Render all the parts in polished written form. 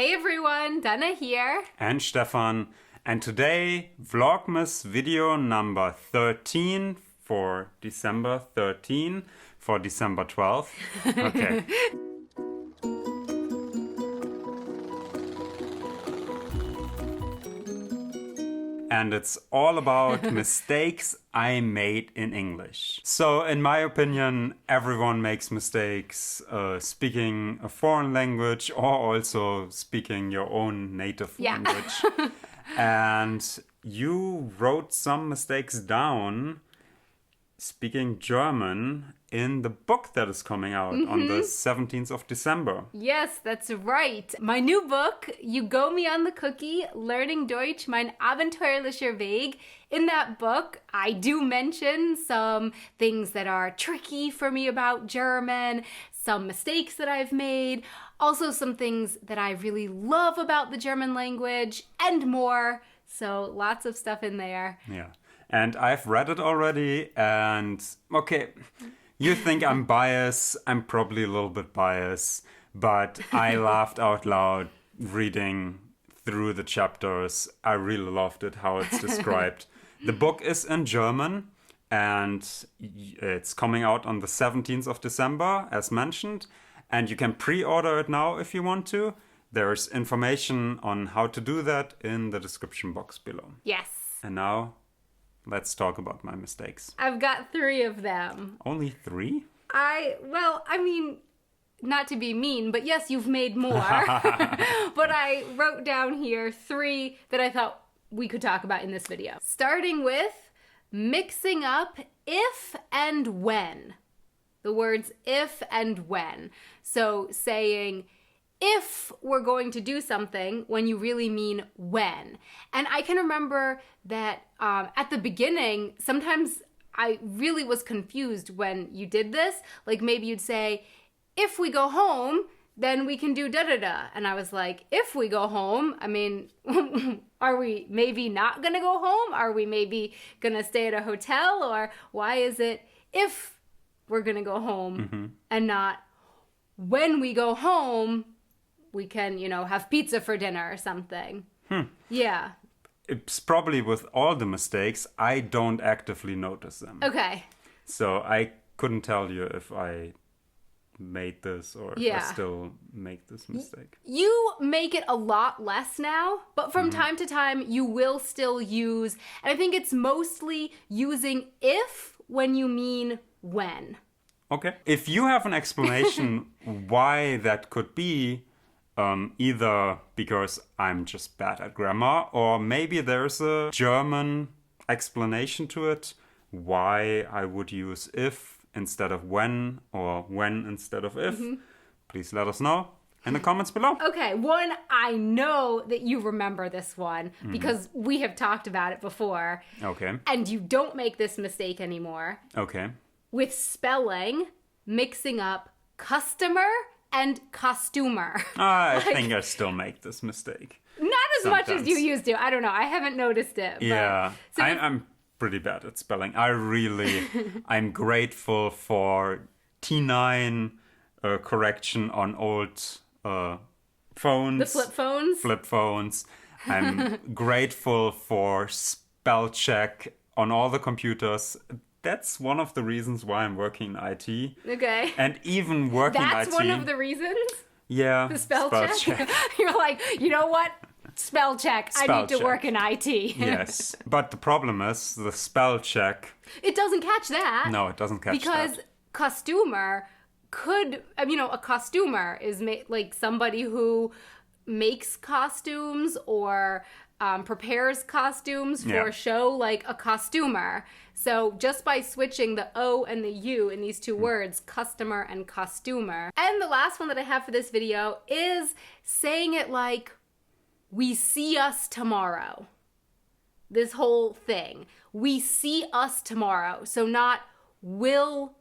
Hey everyone, Dana here. And Stefan. And today, Vlogmas video number 13 for December 13 for December 12th. Okay. And it's all about mistakes I made in English. So, in my opinion, everyone makes mistakes speaking a foreign language or also speaking your own native language. And you wrote some mistakes down speaking German in the book that is coming out on the 17th of December. Yes, that's right. My new book, You Go Me on the Cookie, Learning Deutsch, mein abenteuerlicher Weg. In that book, I do mention some things that are tricky for me about German, some mistakes that I've made, also some things that I really love about the German language, and more. So lots of stuff in there. Yeah. And I've read it already, and okay, you think I'm biased. I'm probably a little bit biased, but I laughed out loud reading through the chapters. I really loved it, how it's described. The book is in German, and it's coming out on the 17th of December, as mentioned, and you can pre-order it now if you want to. There's information on how to do that in the description box below. Yes. And now, let's talk about my mistakes. I've got 3 of them. Only 3? I mean, not to be mean, but yes, you've made more. But I wrote down here 3 that I thought we could talk about in this video. Starting with mixing up if and when. The words if and when. So saying if we're going to do something when you really mean when. And I can remember that at the beginning, sometimes I really was confused when you did this. Like maybe you'd say, if we go home, then we can do da-da-da. And I was like, if we go home, I mean, are we maybe not gonna go home? Are we maybe gonna stay at a hotel? Or why is it if we're gonna go home and not when we go home, we can, have pizza for dinner or something. Yeah. It's probably with all the mistakes, I don't actively notice them. Okay. So I couldn't tell you if I made this or if I still make this mistake. You make it a lot less now, but from time to time you will still use, and I think it's mostly using if when you mean when. Okay. If you have an explanation why that could be, either because I'm just bad at grammar, or maybe there's a German explanation to it, why I would use if instead of when, or when instead of if, please let us know in the comments below. Okay, one, I know that you remember this one because we have talked about it before. Okay. And you don't make this mistake anymore. Okay. With spelling, mixing up customer and costumer. I think I still make this mistake. Not as much as you used to. I don't know. I haven't noticed it. Yeah. So I'm pretty bad at spelling. I'm grateful for T9 correction on old phones. The flip phones? Flip phones. I'm grateful for spell check on all the computers. That's one of the reasons why I'm working in IT. Okay. And even working in IT. That's one of the reasons? Yeah. The spell check? You're like, you know what? Spell check. I need to work in IT. Yes. But the problem is the spell check. It doesn't catch that. No, it doesn't catch that. Because costumer could, a costumer is like somebody who makes costumes or prepares costumes for a show, like a costumer. So just by switching the O and the U in these 2 words, customer and costumer. And the last one that I have for this video is saying it like, we see us tomorrow. This whole thing. We see us tomorrow. So not we'll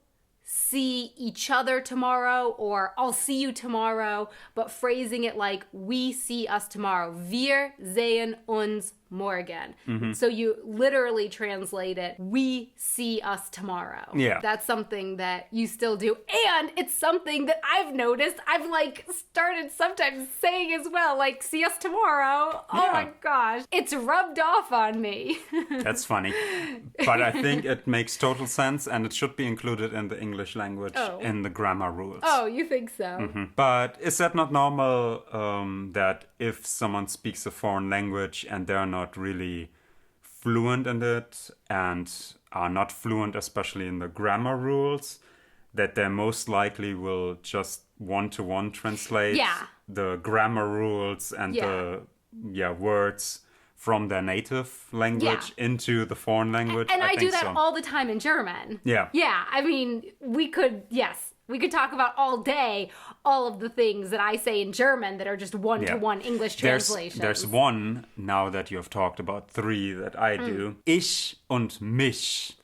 see each other tomorrow or I'll see you tomorrow, but phrasing it like we see us tomorrow. Wir sehen uns morgen. So you literally translate it, we see us tomorrow. Yeah. That's something that you still do. And it's something that I've noticed I've like started sometimes saying as well, like see us tomorrow. Oh my gosh. It's rubbed off on me. That's funny. But I think it makes total sense and it should be included in the English language in the grammar rules. Oh, you think so? But is that not normal that if someone speaks a foreign language and they're not really fluent in it and are not fluent especially in the grammar rules, that they most likely will just one-to-one translate the grammar rules and the words from their native language into the foreign language? And I do that all the time in German. Yeah. Yeah, I mean, we could talk about all day all of the things that I say in German that are just one-to-one English translations. There's one, now that you have talked about 3 that I do. Ich und mich.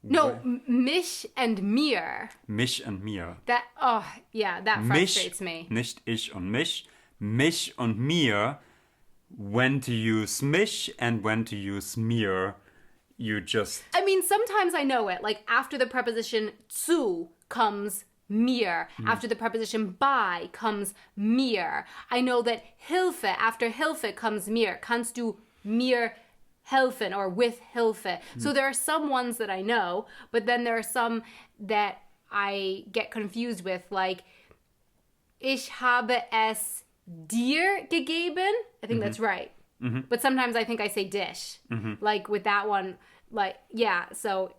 No, mich and mir. Mich and mir. That frustrates me. Nicht ich und mich. Mich und mir. When to use mich and when to use mir. You just... I mean, sometimes I know it. Like, after the preposition zu comes mir. After the preposition bei comes mir. I know that Hilfe, after Hilfe comes mir. Kannst du mir helfen or with Hilfe? So there are some ones that I know, but then there are some that I get confused with, like, ich habe es dir gegeben. I think that's right. But sometimes I think I say dich. Like with that one, like, so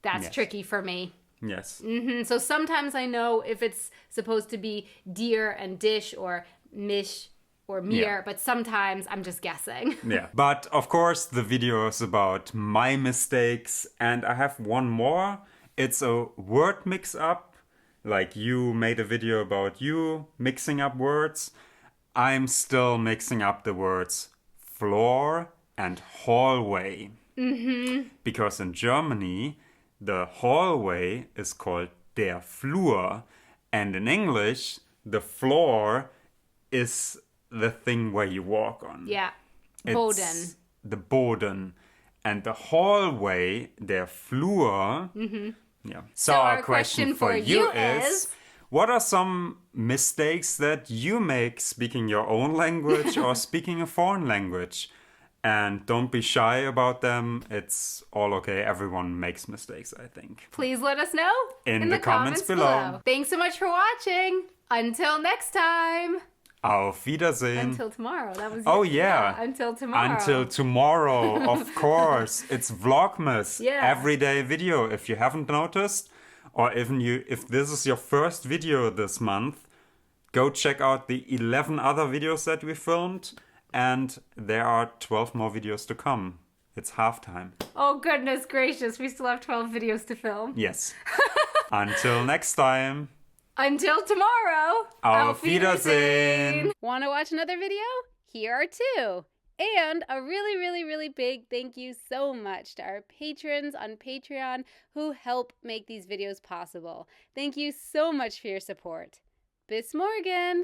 that's tricky for me. Yes. So sometimes I know if it's supposed to be dir and dich or mich or mir, but sometimes I'm just guessing. Yeah. But of course, the video is about my mistakes, and I have one more. It's a word mix-up. Like you made a video about you mixing up words. I'm still mixing up the words floor and hallway. Because in Germany, the hallway is called der Flur. And in English, the floor is the thing where you walk on. Yeah. It's Boden. The Boden. And the hallway, der Flur. Yeah. So our question for you is, what are some mistakes that you make speaking your own language or speaking a foreign language? And don't be shy about them. It's all okay. Everyone makes mistakes, I think. Please let us know in the comments below. Thanks so much for watching. Until next time. Auf Wiedersehen. Until tomorrow. That was until tomorrow. Until tomorrow, of course. It's Vlogmas. Yeah. Everyday video. If you haven't noticed, or if this is your first video this month, go check out the 11 other videos that we filmed. And there are 12 more videos to come. It's halftime. Oh, goodness gracious. We still have 12 videos to film. Yes. Until next time. Until tomorrow. Auf Wiedersehen. Want to watch another video? Here are 2. And a really, really, really big thank you so much to our patrons on Patreon who help make these videos possible. Thank you so much for your support. Bis morgen.